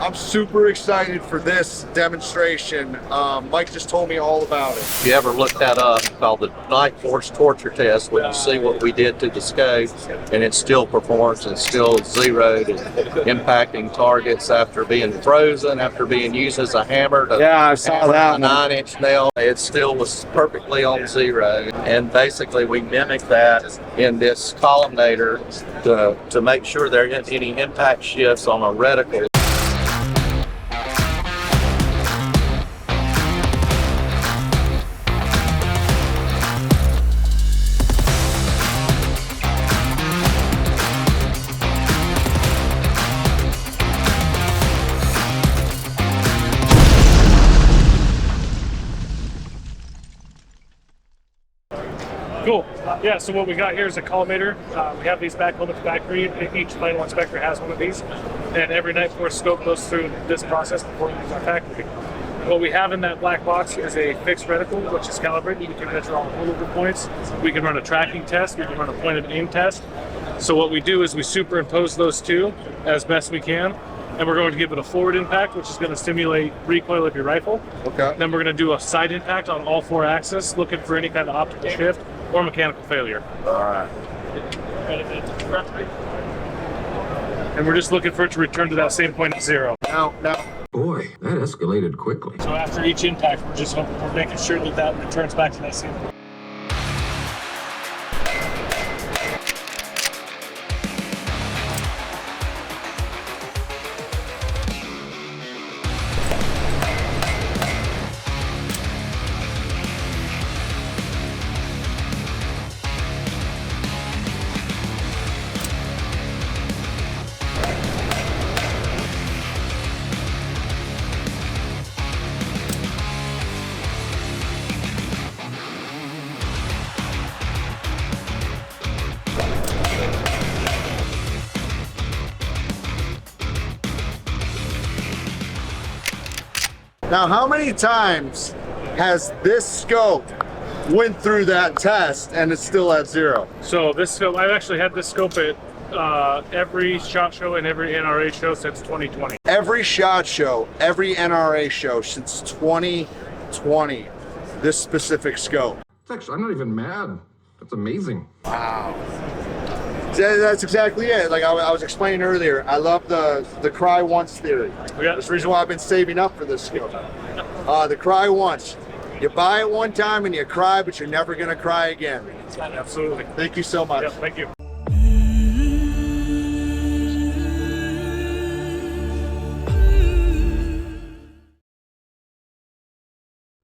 I'm super excited for this demonstration. Mike just told me all about it. If you ever look that up, called the Nightforce torture test, when you see what we did to the scope, and it still performs and still zeroed and impacting targets after being frozen, after being used as a hammer to Yeah, I saw hammer that a one. 9-inch nail, it still was perfectly on zero. And basically we mimic that in this columnator to make sure there isn't any impact shifts on a reticle. Cool. Yeah, so what we got here is a collimator. We have these back home at the factory. Each final inspector has one of these. And every Nightforce scope goes through this process before we use our factory. What we have in that black box is a fixed reticle, which is calibrated. We can measure all the holdover points. We can run a tracking test. We can run a point of aim test. So what we do is we superimpose those two as best we can. And we're going to give it a forward impact, which is going to stimulate recoil of your rifle. Okay. Then we're going to do a side impact on all four axes, looking for any kind of optical shift or mechanical failure. All right. And we're just looking for it to return to that same point at zero. Now, Boy, that escalated quickly. So after each impact, we're making sure that that returns back to that same point. how many times has this scope went through that test and it's still at zero? So this scope, I've actually had this scope at every SHOT Show and every NRA show since 2020. Every SHOT Show, every NRA show since 2020, this specific scope. Actually, I'm not even mad. That's amazing. Wow. That's exactly it. Like I was explaining earlier, I love the cry once theory. That's the reason why I've been saving up for this scope. The cry once. You buy it one time and you cry, but you're never going to cry again. Absolutely. Thank you so much. Yeah, thank you.